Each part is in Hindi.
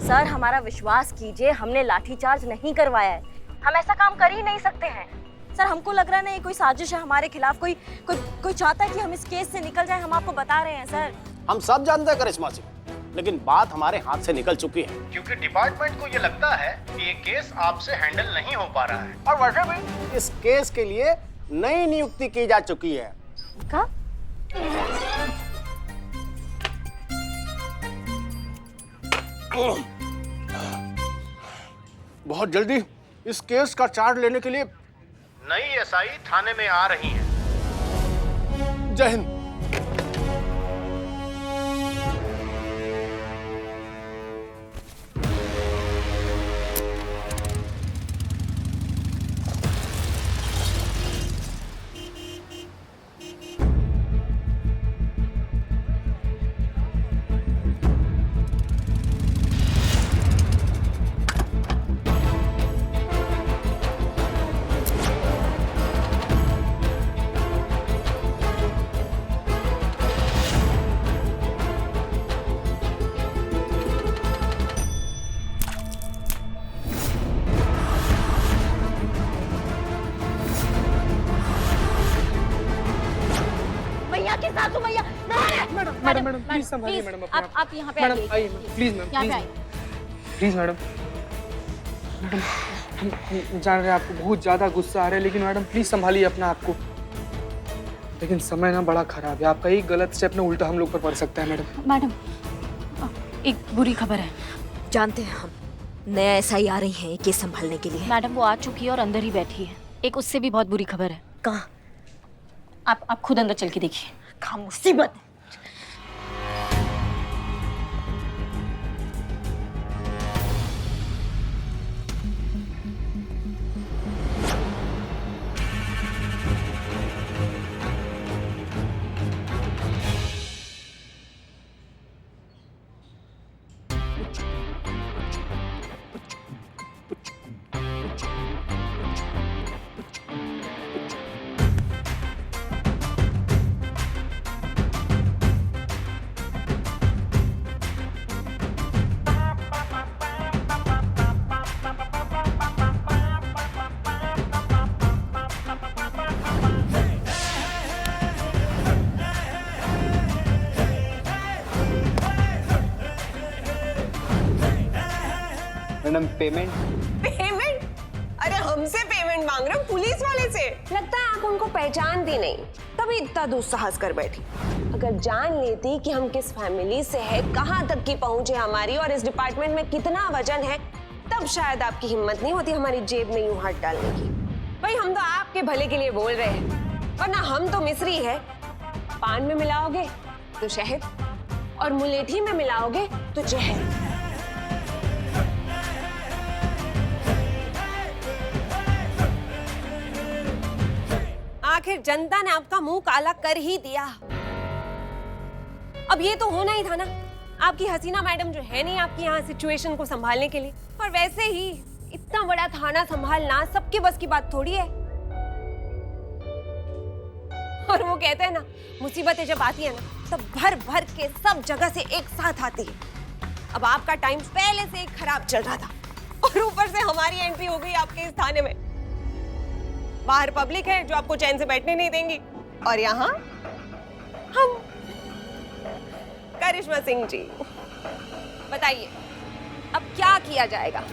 सर हमारा विश्वास कीजिए, हमने लाठीचार्ज नहीं करवाया है। हम ऐसा काम कर ही नहीं सकते हैं। सर हमको लग रहा है ना ये कोई साजिश है हमारे खिलाफ, कोई चाहता है कि हम इस केस से निकल जाएं। हम आपको बता रहे हैं सर। हम सब जानते हैं करिश्मा सिंह, लेकिन बात हमारे हाथ से निकल चुकी है क्योंकि डिपार्टमेंट को ये लगता है कि ये केस आपसे हैंडल नहीं हो पा रहा है। और वैसे भी इस केस के लिए नई नियुक्ति की जा चुकी है। क्या? बहुत जल्दी इस केस का चार्ज लेने के लिए नई एसआई थाने में आ रही हैं। जय हिंद। मैडम प्लीज संभालिए मैडम अपने आप यहाँ पे मैडम आइए प्लीज मैम प्लीज मैडम हम जान रहे हैं आपको बहुत ज्यादा गुस्सा आ रहा है, लेकिन मैडम प्लीज संभालिए अपना आप को। लेकिन समय ना बड़ा खराब है, आपका एक गलत स्टेप ना उल्टा हम लोग पर पड़ सकता है मैडम। मैडम एक बुरी खबर है। जानते हैं हम, नया एसआई आ रही है ये केस संभालने के लिए। मैडम वो आ चुकी है और अंदर ही बैठी है। एक उससे भी बहुत बुरी खबर है। कहाँ? आप खुद अंदर चल के देखिए। क्या मुसीबत है। Madam payment? अरे हमसे पेमेंट मांग रहे हो पुलिस वाले से? लगता है आप उनको पहचानती नहीं, तभी इतना दुस्साहस कर बैठी। अगर जान लेती कि हम किस फैमिली से है, कहाँ तक की पहुंच है हमारी और इस डिपार्टमेंट में कितना वजन है, तब शायद आपकी हिम्मत नहीं होती हमारी जेब में यूं हाथ डालने की। भाई हम तो आपके भले के लिए बोल रहे हैं, वरना हम तो मिस्री है। पान में मिलाओगे तो शहद और मुलेठी में मिलाओगे तो जहर। आखिर जनता ने आपका मुंह काला कर ही दिया। अब ये तो होना ही था ना, आपकी हसीना मैडम जो है नहीं आपकी यहाँ सिचुएशन को संभालने के लिए। और वैसे ही इतना बड़ा थाना संभालना सबके बस की बात थोड़ी है। और वो कहते हैं ना, मुसीबतें जब आती है ना तब भर भर के सब जगह से एक साथ आती है। अब आपका टाइम पहले से एक खराब चल रहा था और ऊपर से हमारी एंट्री हो गई आपके इस थाने में। बाहर पब्लिक है जो आपको चैन से बैठने नहीं देंगी, और यहाँ हम। करिश्मा सिंह जी बताइए अब क्या किया जाएगा?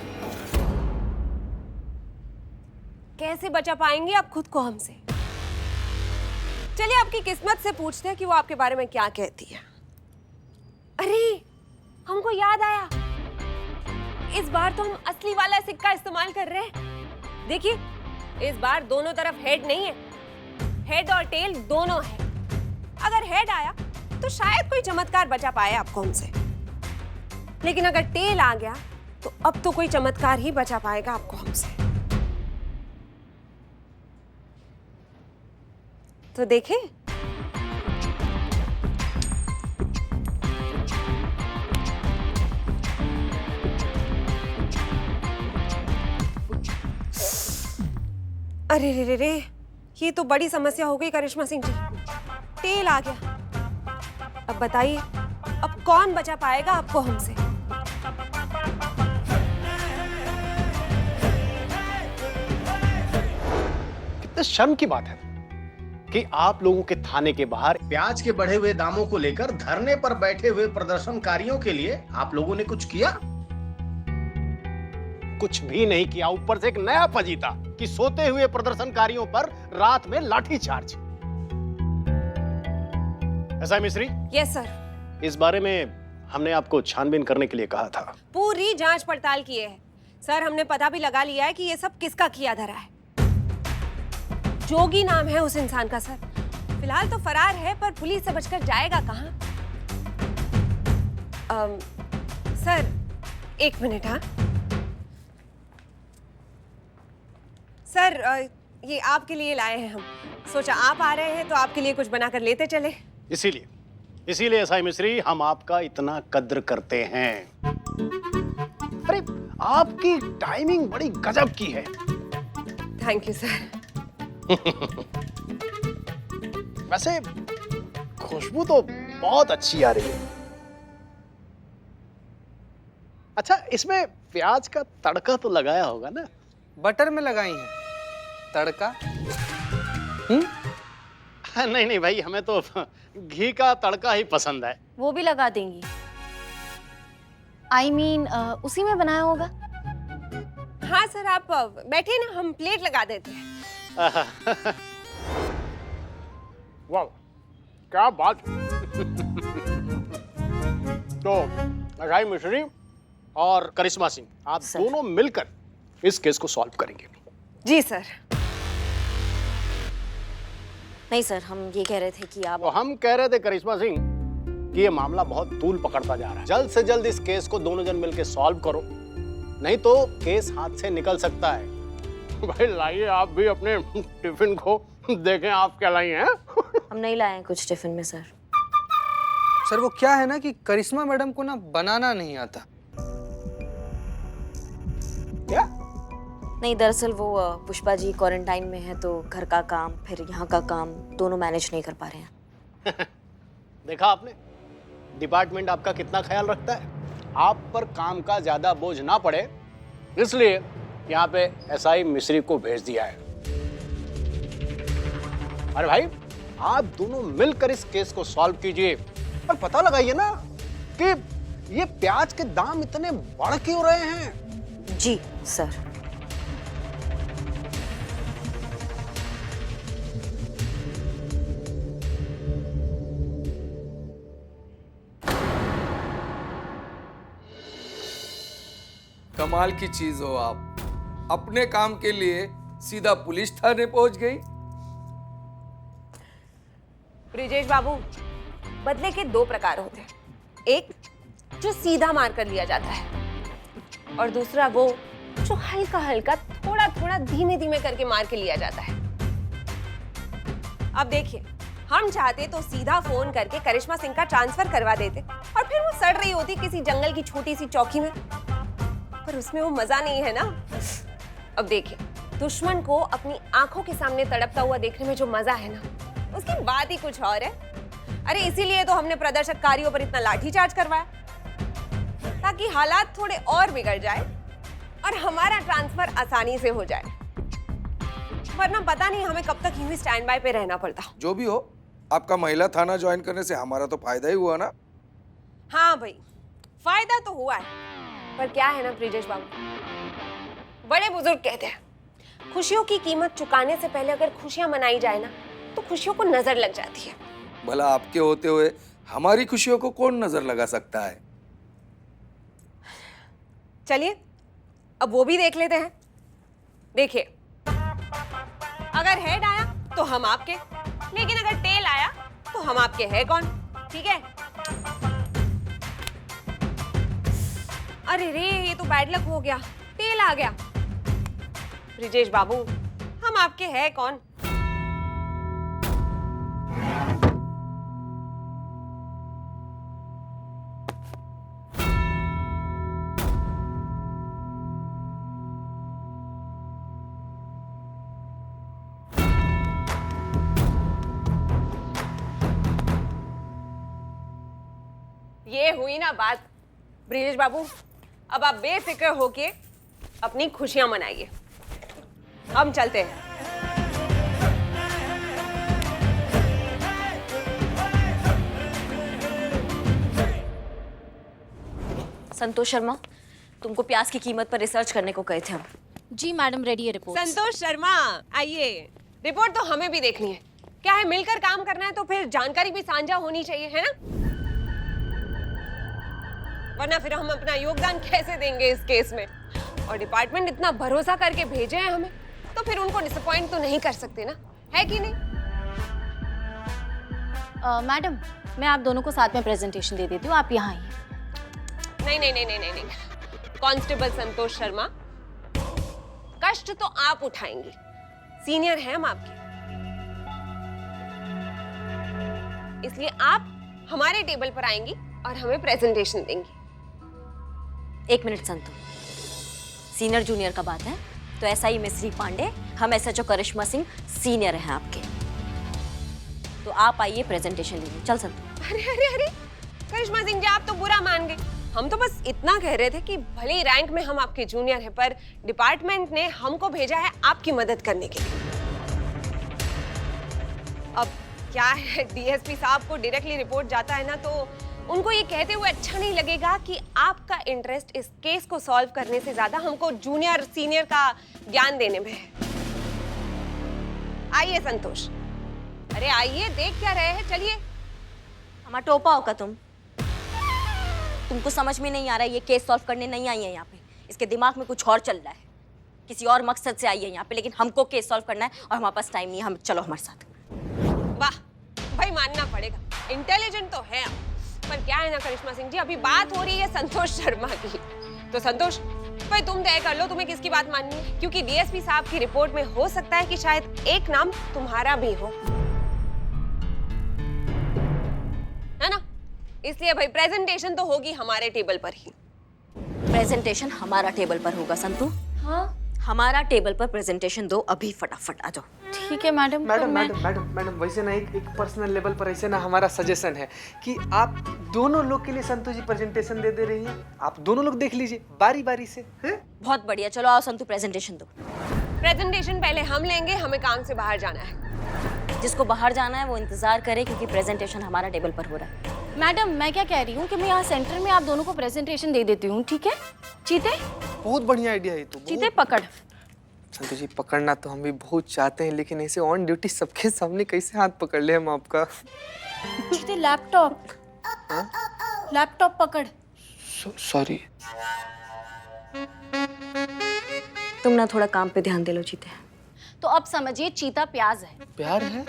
कैसे बचा पाएंगे आप खुद को हमसे? चलिए आपकी किस्मत से पूछते हैं कि वो आपके बारे में क्या कहती है। अरे हमको याद आया, इस बार तो हम असली वाला सिक्का इस्तेमाल कर रहे हैं। देखिए इस बार दोनों तरफ हेड नहीं है, हेड और टेल दोनों है। अगर हेड आया तो शायद कोई चमत्कार बचा पाए आपको हमसे, लेकिन अगर टेल आ गया तो अब तो कोई चमत्कार ही बचा पाएगा आपको हमसे। तो देखें। अरे रे रे रे, ये तो बड़ी समस्या हो गई करिश्मा सिंह जी। टेल आ गया, अब बताइए अब कौन बचा पाएगा आपको हमसे? वैसे शर्म की बात है कि आप लोगों के थाने के बाहर प्याज के बढ़े हुए दामों को लेकर धरने पर बैठे हुए प्रदर्शनकारियों के लिए आप लोगों ने कुछ किया? कुछ भी नहीं किया। ऊपर से एक नया फजीता कि सोते हुए प्रदर्शनकारियों पर रात में लाठीचार्ज। ऐसा है मिस्री? Yes sir. इस बारे में हमने आपको छानबीन करने के लिए कहा था। पूरी जांच पड़ताल किए है सर। हमने पता भी लगा लिया है कि ये सब किसका किया धरा है। जोगी नाम है उस इंसान का सर। फिलहाल तो फरार है, पर पुलिस से बचकर जाएगा कहां? सर एक मिनट। हाँ सर, ये आपके लिए लाए हैं हम। सोचा आप आ रहे हैं तो आपके लिए कुछ बनाकर लेते चले। इसीलिए एसआई मिस्री, हम आपका इतना कद्र करते हैं। अरे आपकी टाइमिंग बड़ी गजब की है। Thank you sir. वैसे खुशबू तो बहुत अच्छी आ रही है। अच्छा, इसमें प्याज का तड़का तो लगाया होगा ना? बटर में लगाई है तड़का। नहीं नहीं भाई, हमें तो घी का तड़का ही पसंद है। वो भी लगा देंगी? I mean, उसी में बनाया होगा। हाँ सर, आप बैठिए ना, हम प्लेट लगा देते हैं। वाह, क्या बात। तो राय मिश्री और करिश्मा सिंह, आप दोनों मिलकर इस केस को सॉल्व करेंगे। जी सर। नहीं सर, हम ये कह रहे थे कि आप... तो हम कह रहे थे करिश्मा सिंह कि ये मामला बहुत तूल पकड़ता जा रहा है। जल्द से जल्द इस केस को दोनों जन मिलकर सॉल्व करो, नहीं तो केस हाथ से निकल सकता है। भाई लाइए आप भी अपने टिफिन को, देखें आप क्या लाई हैं। हम नहीं लाए हैं कुछ टिफिन में सर। सर वो क्या है ना कि करिश्मा मैडम को ना बनाना नहीं आता। क्या? नहीं, दरअसल वो पुष्पा जी क्वारंटाइन में है, तो घर का काम फिर यहाँ का काम दोनों मैनेज नहीं कर पा रहे हैं। देखा आपने, डिपार्टमेंट आपका कितना ख्याल रखता है। आप पर काम का ज्यादा बोझ ना पड़े, इसलिए यहाँ पे एसआई मिस्री को भेज दिया है। अरे भाई, आप दोनों मिलकर इस केस को सॉल्व कीजिए और पता लगाइए ना कि ये प्याज के दाम इतने बढ़ क्यों रहे हैं। जी सर। कमाल की चीज हो आप, अपने काम के लिए सीधा पुलिस थाने पहुंच गई। ब्रिजेश बाबू, बदले के दो प्रकार होते हैं। एक जो सीधा मार कर लिया जाता है, और दूसरा वो जो हल्का हल्का थोड़ा थोड़ा धीमे धीमे करके मार के लिया जाता है। अब देखिए, हम चाहते तो सीधा फोन करके करिश्मा सिंह का ट्रांसफर करवा देते और फिर वो सड़ रही होती किसी जंगल की छोटी सी चौकी में, पर उसमें वो मजा नहीं है ना। अब देखिए, दुश्मन को अपनी आंखों के सामने तड़पता हुआ देखने में जो मजा है ना, उसकी बात ही कुछ और है। अरे इसीलिए तो हमने प्रदर्शनकारियों पर इतना लाठीचार्ज करवाया, ताकि हालात थोड़े और बिगड़ जाए और हमारा ट्रांसफर आसानी से हो जाए। वरना पता नहीं हमें कब तक यूं ही स्टैंड बाय पे रहना पड़ता। जो भी हो, आपका महिला थाना ज्वाइन करने से हमारा तो फायदा ही हुआ ना। हाँ भाई, फायदा तो हुआ है, पर क्या है ना ब्रिजेश बाबू, बड़े बुजुर्ग कहते हैं, खुशियों की कीमत चुकाने से पहले अगर खुशियां मनाई जाए ना, तो खुशियों को नजर लग जाती है। भला आपके होते हुए हमारी खुशियों को कौन नजर लगा सकता है। चलिए अब वो भी देख लेते हैं। देखिए, अगर हेड आया तो हम आपके, लेकिन अगर टेल आया तो हम आपके है कौन? ठीक है? अरे रे, ये तो बैड लक हो गया, टेल आ गया। ब्रिजेश बाबू, हम आपके है कौन? ये हुई ना बात। ब्रिजेश बाबू, अब आप बेफिक्र होके अपनी खुशियां मनाइए। हम चलते हैं। संतोष शर्मा, तुमको प्याज की कीमत पर रिसर्च करने को कहे थे हम। जी मैडम, रेडी है रिपोर्ट। संतोष शर्मा, आइए। रिपोर्ट तो हमें भी देखनी है। क्या है, मिलकर काम करना है तो फिर जानकारी भी साझा होनी चाहिए, है ना? वरना फिर हम अपना योगदान कैसे देंगे इस केस में? और डिपार्टमेंट इतना भरोसा करके भेजे हैं हमें, तो फिर उनको डिसअपॉइंट तो नहीं कर सकते ना, है कि नहीं? मैडम, मैं आप दोनों को साथ में प्रेजेंटेशन दे देती हूँ, आप यहाँ आइए। नहीं नहीं नहीं नहीं नहीं नहीं, कांस्टेबल संतोष शर्मा, कष्ट तो आप उठाएंगी, सीनियर हैं हम आपके, इसलिए आप हमारे टेबल पर आएंगी और हमें प्रेजेंटेशन देंगी। 1 मिनट संतु, सीनियर जूनियर का बात है तो SI मिस्री पांडे, हम SHO करिश्मा सिंह सीनियर हैं आपके, तो आप आइए प्रेजेंटेशन लेने। चल संतु। अरे अरे अरे, करिश्मा सिंह जी, आप तो बुरा मान गए। हम तो बस इतना कह रहे थे कि भले ही रैंक में हम आपके जूनियर हैं, पर डिपार्टमेंट ने हमको भेजा है आपकी मदद करने के लिए। अब क्या है, DSP साहब को डायरेक्टली रिपोर्ट जाता है ना, तो उनको ये कहते हुए अच्छा नहीं लगेगा कि आपका इंटरेस्ट इस केस को सॉल्व करने से ज्यादा हमको जूनियर सीनियर का ज्ञान देने में है। आइए संतोष, अरे आइए, देख क्या रहे हैं, चलिए। हमारा टोपा होगा तुमको समझ में नहीं आ रहा है, ये केस सॉल्व करने नहीं आई है यहाँ पे, इसके दिमाग में कुछ और चल रहा है, किसी और मकसद से आई है यहाँ पे, लेकिन हमको केस सॉल्व करना है और हमारे पास टाइम नहीं है। हम चलो हमारे साथ। वाह भाई, मानना पड़ेगा, इंटेलिजेंट तो है आप, पर क्या है ना करिश्मा सिंह जी, अभी बात हो रही है संतोष शर्मा की, तो संतोष भाई तुम तय कर लो तुम्हें किसकी बात माननी है, क्योंकि DSP साहब की रिपोर्ट में हो सकता है कि शायद एक नाम तुम्हारा भी हो, है ना? इसलिए भाई प्रेजेंटेशन तो होगी हमारे टेबल पर ही। प्रेजेंटेशन हमारा टेबल पर होगा संतु। हाँ हमारा टेबल पर प्रेजेंटेशन दो अभी, फटाफट आ जाओ। ठीक है madam. Madam madam madam madam वैसे ना एक पर्सनल लेवल पर ऐसे ना हमारा सजेशन है कि आप दोनों लोग के लिए संतोष जी प्रेजेंटेशन दे रही हैं, आप दोनों लोग देख लीजिए बारी बारी से, हैं? बहुत बढ़िया, चलो आओ संतु प्रेजेंटेशन दो। प्रेजेंटेशन पहले हम लेंगे, हमें काम से बाहर जाना है। जिसको बाहर जाना है वो इंतजार करे, क्योंकि प्रेजेंटेशन हमारा टेबल पर हो रहा है। मैडम, मैं क्या कह रही हूँ कि मैं यहाँ सेंटर में आप दोनों को प्रेजेंटेशन दे देती हूँ, ठीक है? चीते, बहुत बढ़िया आइडिया है तो। चीते पकड़। संतोष जी, पकड़ना तो हम भी बहुत चाहते हैं, लेकिन ऐसे ऑन ड्यूटी सबके सामने कैसे हाथ पकड़ ले हम आपका? चीते लैपटॉप पकड़। सॉरी। तुम ना थोड़ा काम पे ध्यान दे लो चीते। तो अब समझिए, चीता प्याज है। प्यार है?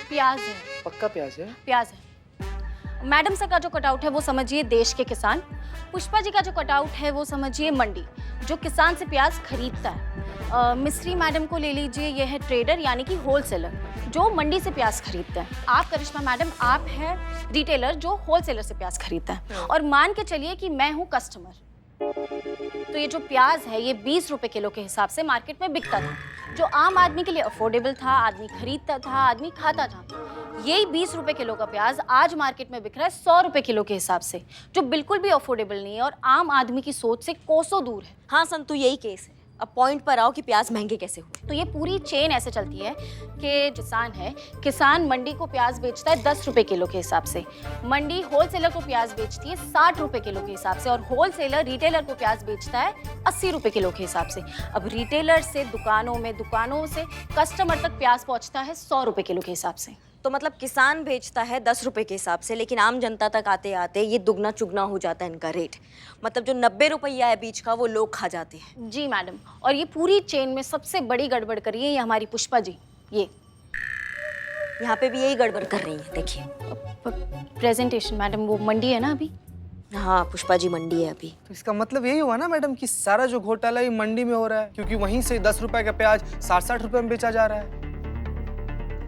प्याज है, पक्का प्याज है? प्याज है। मैडम सर का जो कटआउट है वो समझिए देश के किसान। पुष्पा जी का जो कटआउट है वो समझिए मंडी, जो किसान से प्याज खरीदता है। मिस्री मैडम को ले लीजिए, ये है ट्रेडर यानी कि होलसेलर, जो मंडी से प्याज खरीदता है। आप करिश्मा मैडम, आप है रिटेलर, जो होलसेलर से प्याज खरीदता है। और मान के चलिए कि मैं हूँ कस्टमर, तो ये जो प्याज है ये 20 रुपए किलो के हिसाब से मार्केट में बिकता था, जो आम आदमी के लिए अफोर्डेबल था, आदमी खरीदता था, आदमी खाता था। यही 20 रुपए किलो का प्याज आज मार्केट में बिक रहा है 100 रुपए किलो के हिसाब से, जो बिल्कुल भी अफोर्डेबल नहीं है और आम आदमी की सोच से कोसों दूर है। हाँ संतु, यही केस है। अब पॉइंट पर आओ कि प्याज महंगे कैसे हुए। तो ये पूरी चेन ऐसे चलती है कि किसान मंडी को प्याज बेचता है 10 रुपए किलो के हिसाब से, मंडी होलसेलर को प्याज बेचती है 60 रुपए किलो के हिसाब से, और होलसेलर रिटेलर को प्याज बेचता है 80 रुपए किलो के हिसाब से। अब रिटेलर से दुकानों से कस्टमर तक प्याज पहुंचता है 100 रुपए किलो के हिसाब से। तो मतलब किसान बेचता है 10 रुपए के हिसाब से, लेकिन आम जनता तक आते आते ये दुगना चुगना हो जाता है इनका रेट। मतलब जो 90 रुपया है बीच का, वो लोग खा जाते हैं। जी मैडम, और ये पूरी चेन में सबसे बड़ी गड़बड़ करी है ये हमारी पुष्पा जी। ये यहाँ पे भी यही गड़बड़ कर रही है, देखिए। प्रेजेंटेशन मैडम, वो मंडी है ना अभी। हाँ, पुष्पा जी मंडी है अभी। तो इसका मतलब यही हुआ ना मैडम कि सारा जो घोटाला ये मंडी में हो रहा है, क्योंकि वहीं से 10 रुपए का प्याज 60-60 रुपए में बेचा जा रहा है।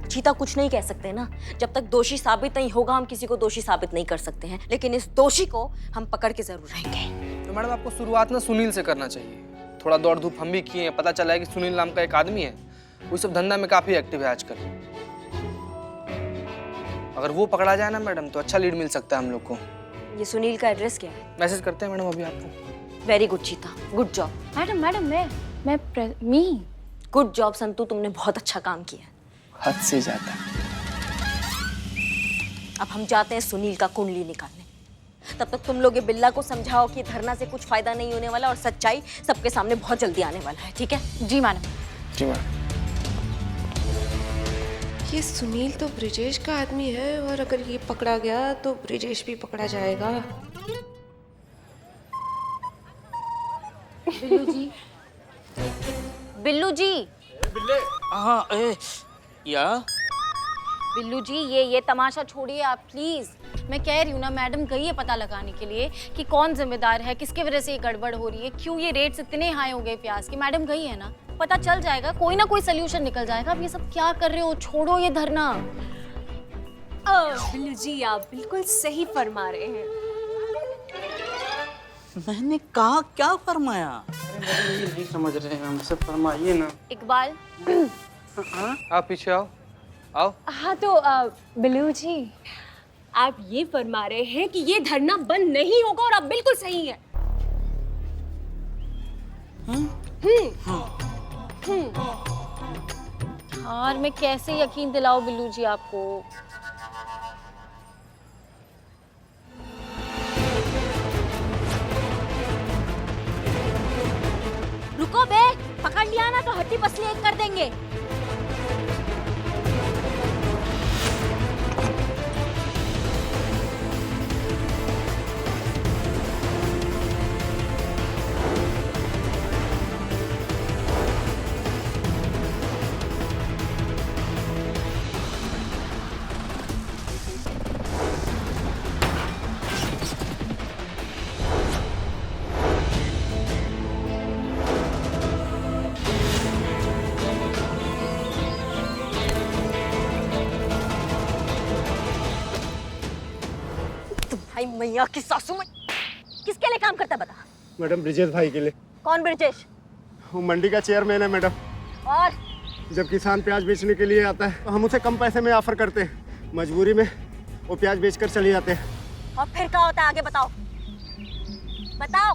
चीता, कुछ नहीं कह सकते ना, जब तक दोषी साबित नहीं होगा हम किसी को दोषी साबित नहीं कर सकते हैं, लेकिन इस दोषी को हम पकड़ के जरूर रहेंगे। तो मैडम आपको शुरुआत ना सुनील से करना चाहिए। थोड़ा दौड़ धूप हम भी किए हैं, पता चला है कि सुनील नाम का एक आदमी है, वो सब धंधा में काफी एक्टिव है आजकल। अगर वो पकड़ा जाए ना मैडम, तो अच्छा लीड मिल सकता है हम लोग को। ये सुनील का एड्रेस क्या है? मैसेज करते हैं मैडम अभी आपको। वेरी गुड चीता, good job. Madam good job Santu, तुमने बहुत अच्छा काम किया। हद से ज्यादा। अब हम जाते हैं सुनील का कुंडली निकालने। तब तक तुम लोग ये बिल्ला को समझाओ कि धरना से कुछ फायदा नहीं होने वाला और सच्चाई सबके सामने बहुत जल्दी आने वाला है, ठीक है? जी मैडम। जी मैडम। ये सुनील तो ब्रिजेश का आदमी है और अगर ये पकड़ा गया तो ब्रिजेश भी पकड़ा जाएगा। बिल्लू जी, बिल्लू जी, हाँ या बिल्लू जी, ये तमाशा छोड़िए आप प्लीज। मैं कह रही हूँ ना, मैडम गई है पता लगाने के लिए कि कौन जिम्मेदार है, किसकी वजह से ये गड़बड़ हो रही है, क्यों ये रेट्स इतने हाई हो गए प्याज के। मैडम गई है ना, पता चल जाएगा, कोई ना कोई सोल्यूशन निकल जाएगा। आप ये सब क्या कर रहे हो, छोड़ो ये धरना। बिल्लू जी आप बिल्कुल सही फरमा रहे हैं। मैंने कहा क्या फरमाया? अरे ये नहीं समझ रहे हैं, हमसे फरमाइए ना। इकबाल, आप पीछे आओ, आओ। हाँ तो बिल्लू जी आप ये फरमा रहे हैं कि ये धरना बंद नहीं होगा और आप बिल्कुल सही है। यार मैं कैसे यकीन दिलाऊं बिल्लू जी आपको। रुको बे, पकड़ लिया ना तो हड्डी पसली एक कर देंगे। भाई मैया की सासू में किसके लिए काम करता है बता? मैडम ब्रिजेश भाई के लिए। कौन ब्रिजेश? वो मंडी का चेयरमैन है मैडम। और जब किसान प्याज बेचने के लिए आता है तो हम उसे कम पैसे में ऑफर करते हैं, मजबूरी में वो प्याज बेचकर चले जाते हैं। और फिर क्या होता है आगे बताओ, बताओ।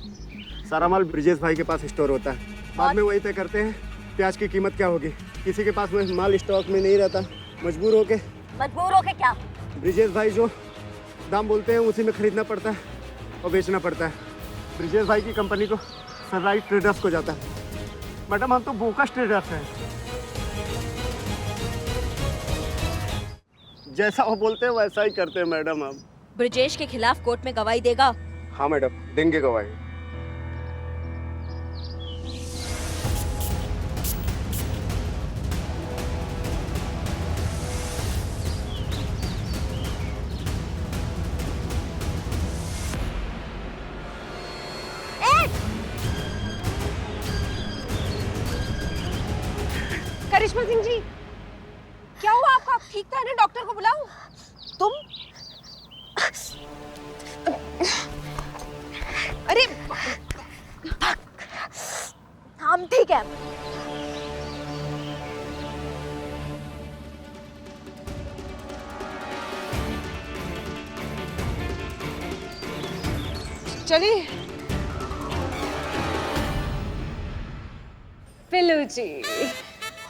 सारा माल ब्रिजेश भाई के पास स्टोर होता है, बाद में वही तय करते हैं प्याज की कीमत क्या होगी। किसी के पास में माल स्टॉक में नहीं रहता, मजबूर होके क्या? ब्रिजेश भाई जो दाम बोलते हैं उसी में खरीदना पड़ता है और बेचना पड़ता है। ब्रिजेश भाई की कंपनी को सनराइज ट्रेडर्स को जाता है। मैडम हम तो बोकस ट्रेडर्स हैं, जैसा वो बोलते हैं वैसा ही करते हैं मैडम। हम ब्रिजेश के खिलाफ कोर्ट में गवाही देगा? हाँ मैडम देंगे गवाही। करिश्मा सिंह जी क्या हुआ आपको? आप ठीक तो है ना? डॉक्टर को बुलाऊं? तुम अरे हम ठीक है। चलिए। बिल्लू जी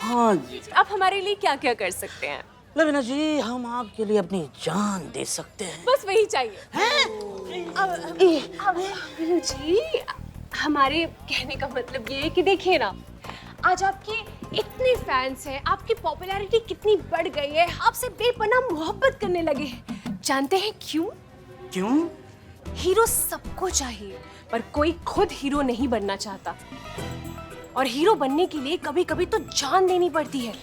हाँ जी आप हमारे लिए क्या क्या कर सकते हैं? लवीना जी, हम आपके लिए अपनी जान दे सकते हैं। बस वही चाहिए। बिल्लू जी हमारे कहने का मतलब ये है कि देखिए ना, आज आपके इतने फैंस हैं, आपकी पॉपुलैरिटी कितनी बढ़ गई है, आपसे बेपनाह मोहब्बत करने लगे हैं। जानते हैं क्यों? क्यों? हीरो सबको चाहिए पर कोई खुद हीरो नहीं बनना चाहता, और हीरो बनने के लिए कभी कभी तो जान देनी पड़ती है,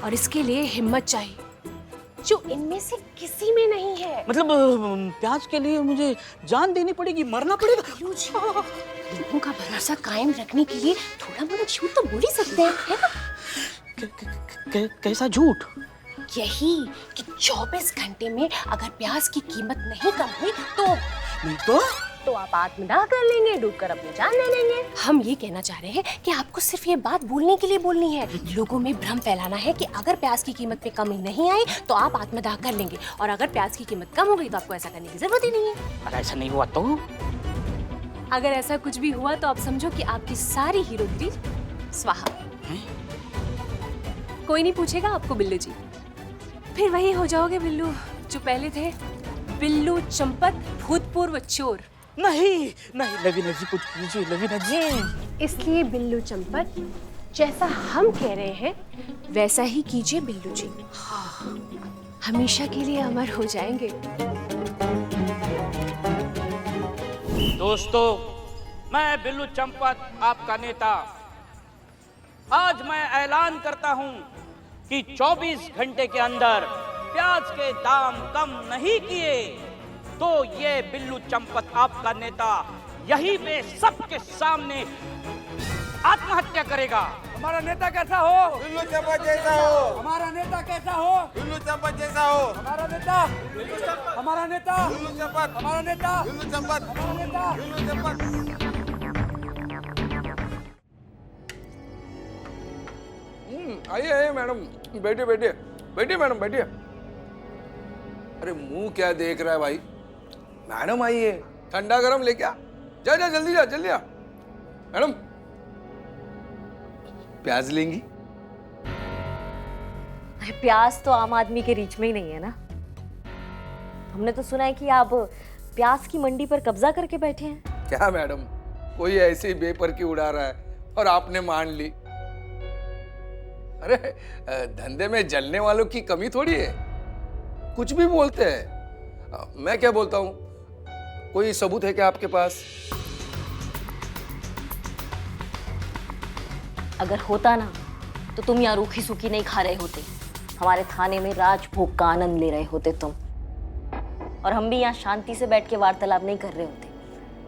और इसके लिए हिम्मत चाहिए जो इनमें से किसी में नहीं है। मतलब प्याज के लिए मुझे जान देनी पड़ेगी, मरना पड़ेगा? लोगों का भरोसा कायम रखने के लिए थोड़ा मोड़ा झूठ तो बोल ही सकते हैं, है ना? कैसा झूठ? यही कि 24 घंटे में अगर प्याज की कीमत नहीं कम हुई तो नहीं तो आप आत्मदाह कर लेंगे, डूबकर अपनी जान ले लेंगे। हम ये कहना चाह रहे हैं कि आपको सिर्फ ये बात बोलने के लिए बोलनी है, लोगों में भ्रम फैलाना है कि अगर प्याज की कीमत में कमी नहीं आई तो आप आत्मदाह कर लेंगे, और अगर प्याज की कीमत कम हो गई तो आपको ऐसा करने की जरूरत ही नहीं है। अगर ऐसा नहीं हुआ तो? अगर ऐसा कुछ भी हुआ तो आप समझो कि आपकी सारी हीरोगिरी स्वाहा। कोई नहीं पूछेगा आपको बिल्लू जी, फिर वही हो जाओगे बिल्लू जो पहले थे। बिल्लू चंपत भूतपूर्व चोर। नहीं नहीं लवीना जी, कुछ कीजिए लवीना जी। इसलिए बिल्लू चंपत, जैसा हम कह रहे हैं वैसा ही कीजिए बिल्लू जी। हमेशा के लिए अमर हो जाएंगे। दोस्तों, मैं बिल्लू चंपत, आपका नेता, आज मैं ऐलान करता हूं कि 24 घंटे के अंदर प्याज के दाम कम नहीं किए तो ये बिल्लू चंपत, आपका नेता, यही पे सबके सामने आत्महत्या करेगा। हमारा नेता कैसा हो? बिल्लू चंपत जैसा हो। हमारा नेता कैसा हो? बिल्लू चंपत जैसा हो। हमारा नेता, हमारा नेता, बिल्लू चंपत, हमारा नेता, बिल्लू चंपत, हमारा नेता। बिल्लू चंपत। आइए आइए मैडम, बैठिए बैठिए बैठिए मैडम बैठिए। अरे मुंह क्या देख रहा है भाई? मैडम आइए, ठंडा गरम लेके आ। जा जा जल्दी जा, जल्दी आ। मैडम प्याज लेंगी? अरे प्याज तो आम आदमी के रीच में ही नहीं है ना। हमने तो सुना है कि आप प्याज की मंडी पर कब्जा करके बैठे हैं। क्या मैडम, कोई ऐसे ही बेपर की उड़ा रहा है और आपने मान ली? अरे धंधे में जलने वालों की कमी थोड़ी है, कुछ भी बोलते हैं। मैं क्या बोलता हूँ, कोई सबूत है क्या आपके पास? अगर होता ना तो तुम यहाँ रूखी सूखी नहीं खा रहे होते, हमारे थाने में राजभोग का आनंद ले रहे होते तुम, और हम भी यहाँ शांति से बैठ के वार्तालाप नहीं कर रहे होते।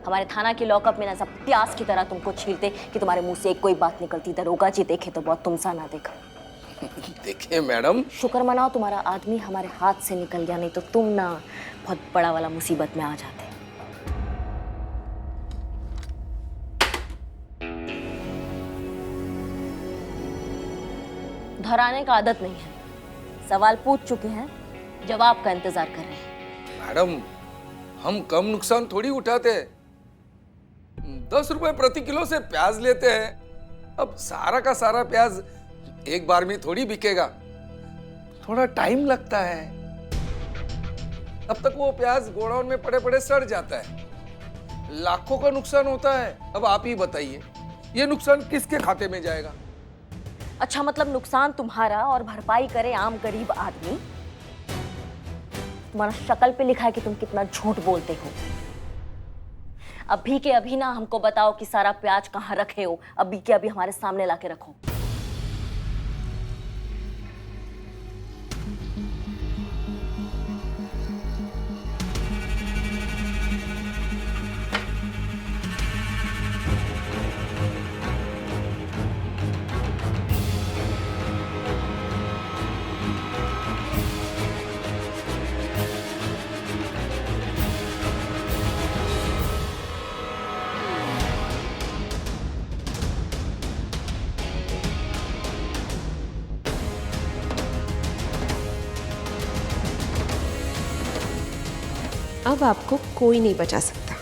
हमारे थाना के लॉकअप में ना सब प्यास की तरह तुमको छीलते कि तुम्हारे मुंह से एक कोई बात निकलती। दरोगा जी देखे तो बहुत, तुम सा ना देखा। देखिए मैडम, शुक्र मनाओ तुम्हारा आदमी हमारे हाथ से निकल गया, नहीं तो तुम ना बहुत बड़ा वाला मुसीबत में आ जाते। दोहराने का आदत नहीं है, सवाल पूछ चुके हैं, जवाब का इंतजार कर रहे हैं। मैडम हम कम नुकसान थोड़ी उठाते हैं, 10 रुपए प्रति किलो से प्याज लेते हैं। अब सारा का सारा प्याज एक बार में थोड़ी बिकेगा, थोड़ा टाइम लगता है। तब तक वो प्याज गोडाउन में पड़े पड़े सड़ जाता है, लाखों का नुकसान होता है। अब आप ही बताइए, ये नुकसान किसके खाते में जाएगा? अच्छा, मतलब नुकसान तुम्हारा और भरपाई करे आम गरीब आदमी। तुम्हारा शक्ल पे लिखा है कि तुम कितना झूठ बोलते हो। अभी के अभी ना हमको बताओ कि सारा प्याज कहाँ रखे हो, अभी के अभी हमारे सामने लाके रखो। अब आपको कोई नहीं बचा सकता।